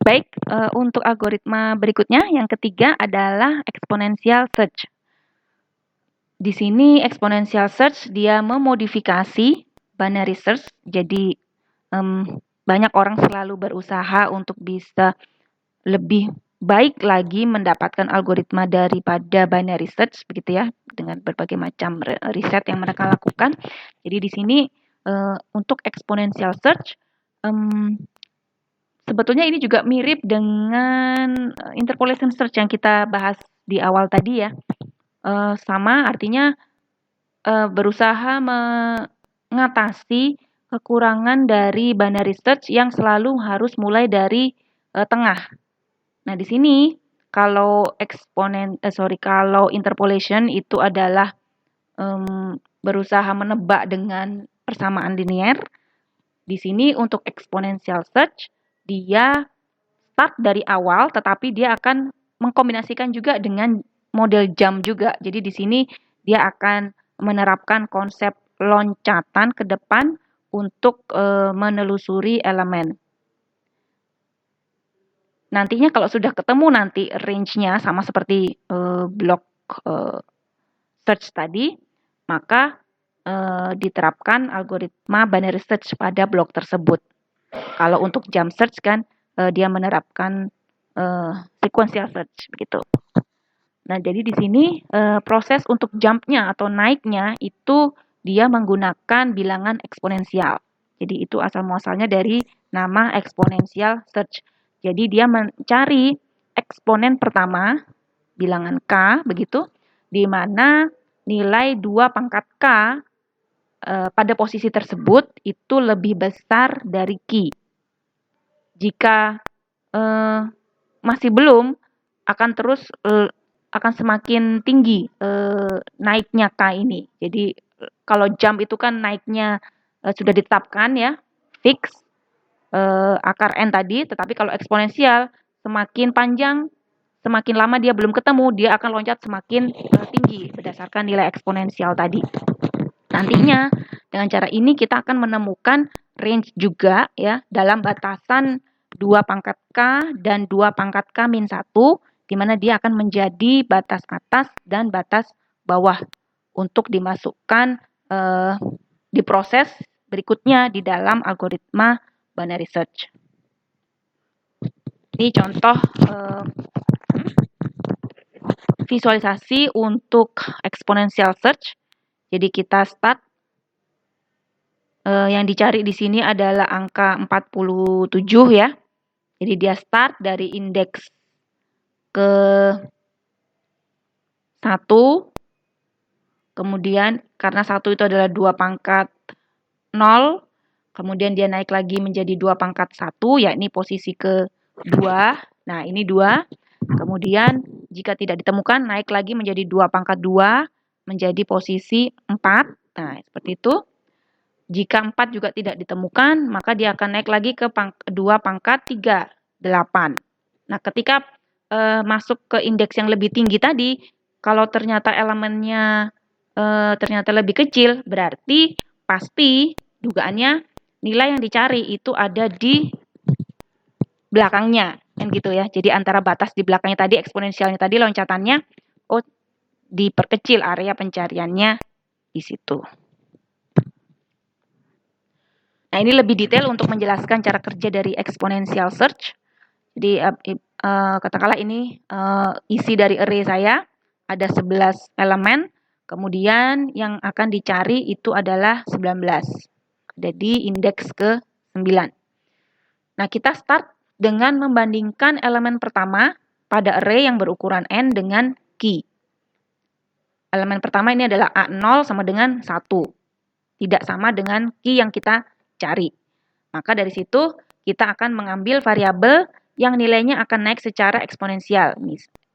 Baik, untuk algoritma berikutnya yang ketiga adalah exponential search. Di sini exponential search dia memodifikasi binary search, jadi banyak orang selalu berusaha untuk bisa lebih baik lagi mendapatkan algoritma daripada binary search begitu ya, dengan berbagai macam riset yang mereka lakukan. Jadi di sini untuk exponential search sebetulnya ini juga mirip dengan interpolation search yang kita bahas di awal tadi ya. Sama artinya berusaha mengatasi kekurangan dari binary search yang selalu harus mulai dari tengah. Nah, di sini kalau kalau interpolation itu adalah berusaha menebak dengan persamaan linear. Di sini untuk exponential search dia start dari awal tetapi dia akan mengkombinasikan juga dengan model jump juga. Jadi di sini dia akan menerapkan konsep loncatan ke depan untuk menelusuri elemen. Nantinya kalau sudah ketemu nanti range-nya sama seperti blok search tadi, maka diterapkan algoritma binary search pada blok tersebut. Kalau untuk jump search kan dia menerapkan sequential search begitu. Nah, jadi di sini proses untuk jump-nya atau naiknya itu dia menggunakan bilangan eksponensial. Jadi itu asal muasalnya dari nama exponential search. Jadi dia mencari eksponen pertama bilangan K begitu, di mana nilai 2 pangkat K pada posisi tersebut itu lebih besar dari Q. Jika masih belum, akan semakin tinggi naiknya K ini. Jadi kalau jump itu kan naiknya sudah ditetapkan ya, fix akar N tadi, tetapi kalau eksponensial semakin panjang, semakin lama dia belum ketemu, dia akan loncat semakin tinggi berdasarkan nilai eksponensial tadi. Nantinya dengan cara ini kita akan menemukan range juga ya dalam batasan 2 pangkat K dan 2 pangkat K min 1, di mana dia akan menjadi batas atas dan batas bawah untuk dimasukkan di proses berikutnya di dalam algoritma binary search. Ini contoh visualisasi untuk exponential search. Jadi kita start yang dicari di sini adalah angka 47 ya. Jadi dia start dari indeks ke 1, kemudian karena 1 itu adalah 2 pangkat 0, kemudian dia naik lagi menjadi 2 pangkat 1, yakni posisi ke-2. Nah, ini 2. Kemudian jika tidak ditemukan, naik lagi menjadi 2 pangkat 2, menjadi posisi 4. Nah, seperti itu. Jika 4 juga tidak ditemukan, maka dia akan naik lagi ke 2 pangkat 3, 8. Nah, ketika masuk ke indeks yang lebih tinggi tadi, kalau ternyata elemennya ternyata lebih kecil, berarti pasti dugaannya nilai yang dicari itu ada di belakangnya, kan gitu ya. Jadi antara batas di belakangnya tadi, eksponensialnya tadi, loncatannya, oh diperkecil area pencariannya di situ. Nah, ini lebih detail untuk menjelaskan cara kerja dari exponential search. Jadi katakanlah ini isi dari array saya ada 11 elemen, kemudian yang akan dicari itu adalah 19. Ada di indeks ke-9. Nah, kita start dengan membandingkan elemen pertama pada array yang berukuran n dengan key. Elemen pertama ini adalah A0 sama dengan 1. Tidak sama dengan key yang kita cari. Maka dari situ kita akan mengambil variabel yang nilainya akan naik secara eksponensial.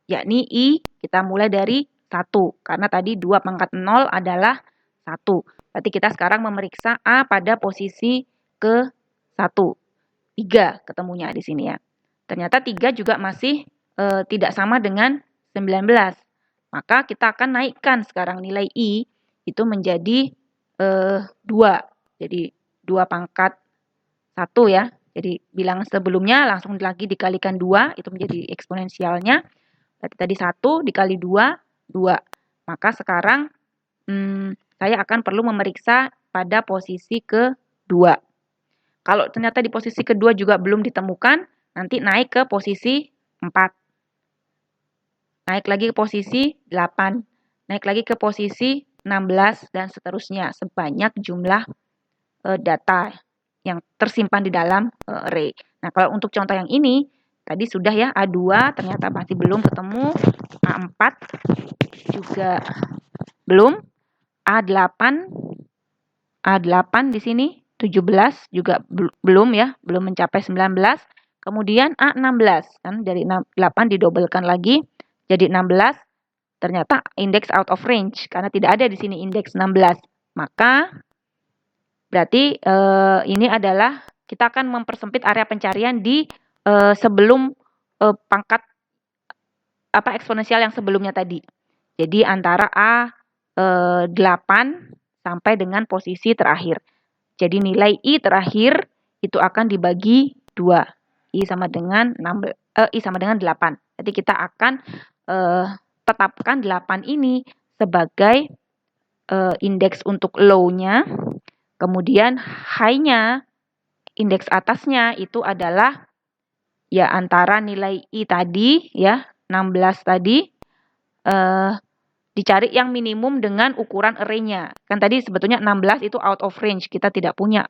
Yakni I kita mulai dari 1. Karena tadi 2 pangkat 0 adalah 1. Berarti kita sekarang memeriksa A pada posisi ke-1. 3 ketemunya di sini ya. Ternyata 3 juga masih tidak sama dengan 19. Maka kita akan naikkan sekarang nilai I itu menjadi 2. Jadi 2 pangkat 1 ya. Jadi bilangan sebelumnya langsung lagi dikalikan 2, itu menjadi eksponensialnya. Berarti tadi 1 dikali 2, 2. Maka sekarang saya akan perlu memeriksa pada posisi kedua. Kalau ternyata di posisi kedua juga belum ditemukan, nanti naik ke posisi 4. Naik lagi ke posisi 8. Naik lagi ke posisi 16 dan seterusnya sebanyak jumlah data yang tersimpan di dalam array. Nah, kalau untuk contoh yang ini tadi sudah ya A2 ternyata masih belum ketemu, A4 juga belum, A8 di sini 17 juga belum ya, belum mencapai 19. Kemudian A16 kan dari 8 didobelkan lagi jadi 16. Ternyata indeks out of range karena tidak ada di sini indeks 16. Maka berarti ini adalah kita akan mempersempit area pencarian di sebelum pangkat eksponensial yang sebelumnya tadi. Jadi antara A8 sampai dengan posisi terakhir. Jadi nilai I terakhir itu akan dibagi 2. I sama dengan 8. Jadi kita akan tetapkan 8 ini sebagai indeks untuk low-nya. Kemudian high-nya, indeks atasnya itu adalah ya antara nilai I tadi ya 16 tadi dicari yang minimum dengan ukuran array-nya. Kan tadi sebetulnya 16 itu out of range. Kita tidak punya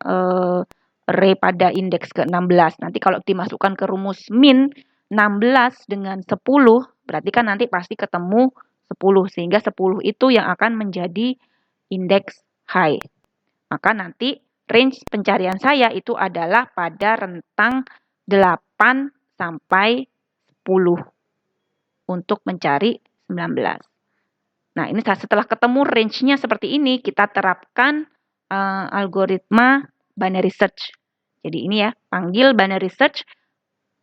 array pada indeks ke-16. Nanti kalau dimasukkan ke rumus min 16 dengan 10, berarti kan nanti pasti ketemu 10. Sehingga 10 itu yang akan menjadi indeks high. Maka nanti range pencarian saya itu adalah pada rentang 8 sampai 10 untuk mencari 19. Nah, ini setelah ketemu range-nya seperti ini, kita terapkan algoritma binary search. Jadi ini ya, panggil binary search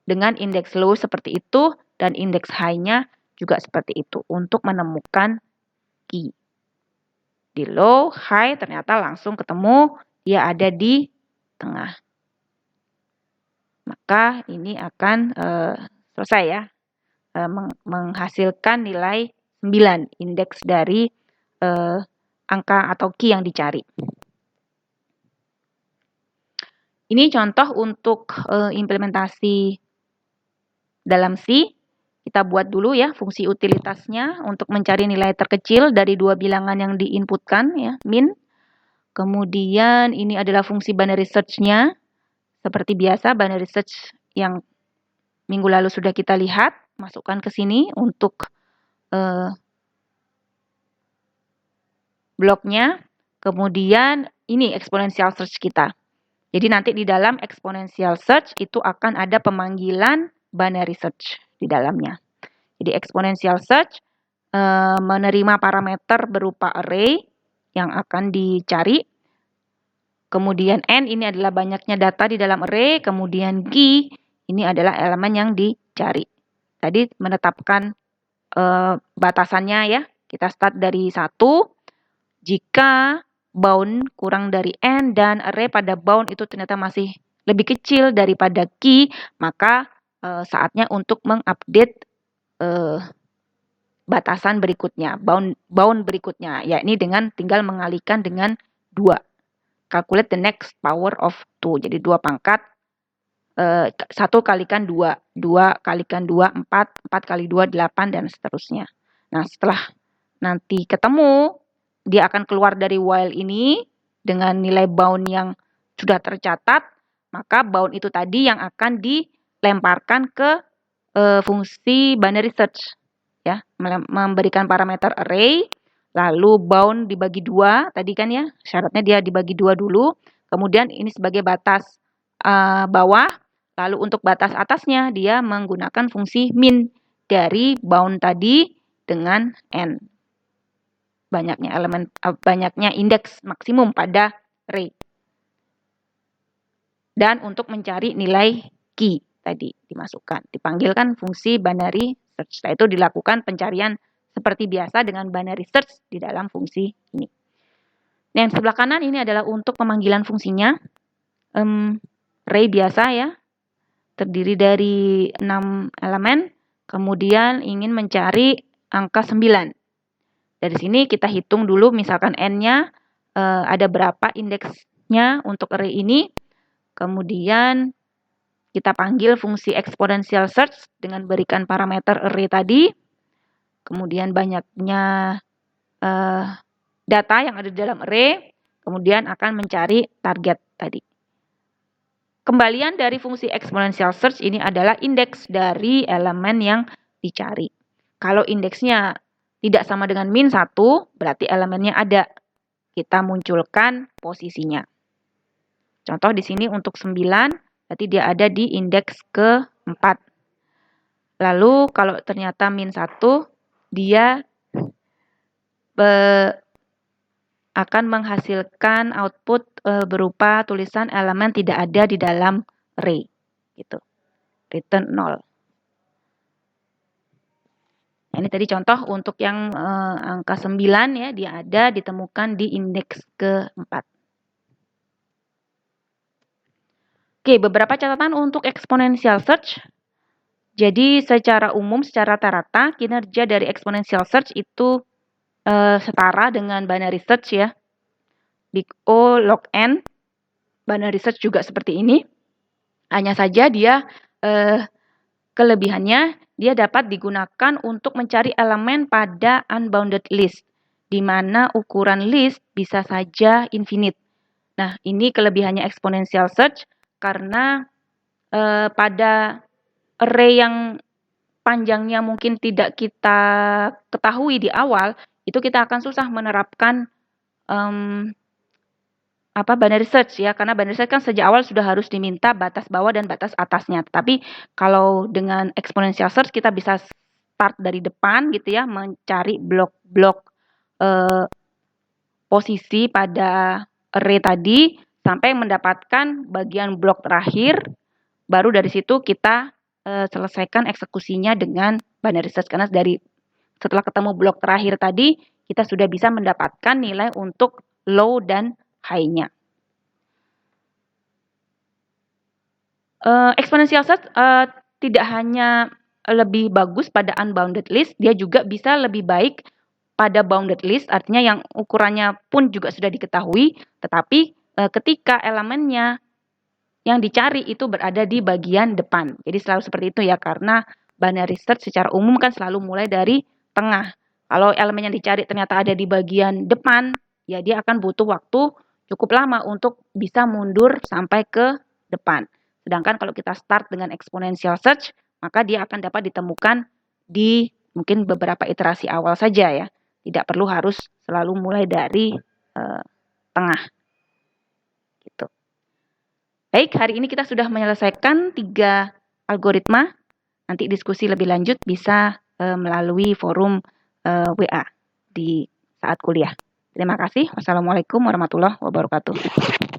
dengan indeks low seperti itu dan indeks high-nya juga seperti itu untuk menemukan key. Di low, high ternyata langsung ketemu dia ada di tengah. Maka ini akan selesai ya, menghasilkan nilai 9, indeks dari angka atau key yang dicari. Ini contoh untuk implementasi dalam C. Kita buat dulu ya fungsi utilitasnya untuk mencari nilai terkecil dari 2 bilangan yang diinputkan ya, min. Kemudian ini adalah fungsi binary search-nya. Seperti biasa binary search yang minggu lalu sudah kita lihat, masukkan ke sini untuk bloknya. Kemudian ini exponential search kita. Jadi nanti di dalam exponential search itu akan ada pemanggilan binary search di dalamnya. Jadi exponential search menerima parameter berupa array yang akan dicari. Kemudian n ini adalah banyaknya data di dalam array. Kemudian key ini adalah elemen yang dicari. Tadi menetapkan batasannya ya. Kita start dari 1. Jika bound kurang dari n dan array pada bound itu ternyata masih lebih kecil daripada key, maka saatnya untuk mengupdate batasan berikutnya, bound berikutnya, yakni dengan tinggal mengalihkan dengan 2. Calculate the next power of 2. Jadi 2 pangkat 1 kalikan 2, 2 kalikan 2, 4, 4 kali 2, 8, dan seterusnya. Nah, setelah nanti ketemu, dia akan keluar dari while ini dengan nilai bound yang sudah tercatat, maka bound itu tadi yang akan dilemparkan ke fungsi binary search. Ya, memberikan parameter array, lalu bound dibagi 2, tadi kan ya, syaratnya dia dibagi 2 dulu, kemudian ini sebagai batas bawah, lalu untuk batas atasnya dia menggunakan fungsi min dari bound tadi dengan n. Banyaknya indeks maksimum pada array. Dan untuk mencari nilai key tadi dimasukkan, dipanggilkan fungsi binary search. Setelah itu dilakukan pencarian seperti biasa dengan binary search di dalam fungsi ini. Yang sebelah kanan ini adalah untuk pemanggilan fungsinya. Array biasa ya, terdiri dari 6 elemen, kemudian ingin mencari angka 9. Dari sini kita hitung dulu misalkan n-nya ada berapa indeksnya untuk array ini, kemudian kita panggil fungsi exponential search dengan berikan parameter array tadi, kemudian banyaknya data yang ada di dalam array, kemudian akan mencari target tadi. Kembalian dari fungsi exponential search ini adalah indeks dari elemen yang dicari. Kalau indeksnya tidak sama dengan min 1, berarti elemennya ada. Kita munculkan posisinya. Contoh di sini untuk 9, berarti dia ada di indeks ke-4. Lalu kalau ternyata min 1, dia akan menghasilkan output berupa tulisan elemen tidak ada di dalam array. Gitu. Return 0. Nah, ini tadi contoh untuk yang angka 9 ya, dia ada ditemukan di indeks ke-4. Oke, beberapa catatan untuk exponential search. Jadi secara umum, secara rata-rata, kinerja dari exponential search itu setara dengan binary search ya. Big O log n. Binary search juga seperti ini. Hanya saja dia kelebihannya dia dapat digunakan untuk mencari elemen pada unbounded list, di mana ukuran list bisa saja infinite. Nah, ini kelebihannya exponential search karena pada array yang panjangnya mungkin tidak kita ketahui di awal, itu kita akan susah menerapkan binary search ya, karena binary search kan sejak awal sudah harus diminta batas bawah dan batas atasnya. Tapi kalau dengan exponential search kita bisa start dari depan gitu ya, mencari blok-blok posisi pada array tadi sampai mendapatkan bagian blok terakhir, baru dari situ kita selesaikan eksekusinya dengan binary search, karena setelah ketemu blok terakhir tadi kita sudah bisa mendapatkan nilai untuk low dan high-nya. Exponential search tidak hanya lebih bagus pada unbounded list, dia juga bisa lebih baik pada bounded list, artinya yang ukurannya pun juga sudah diketahui, tetapi ketika elemennya yang dicari itu berada di bagian depan. Jadi selalu seperti itu ya, karena binary search secara umum kan selalu mulai dari tengah. Kalau elemen yang dicari ternyata ada di bagian depan, ya dia akan butuh waktu cukup lama untuk bisa mundur sampai ke depan. Sedangkan kalau kita start dengan exponential search, maka dia akan dapat ditemukan di mungkin beberapa iterasi awal saja ya. Tidak perlu harus selalu mulai dari tengah. Gitu. Baik, hari ini kita sudah menyelesaikan 3 algoritma. Nanti diskusi lebih lanjut bisa melalui forum WA di saat kuliah. Terima kasih. Wassalamualaikum warahmatullahi wabarakatuh.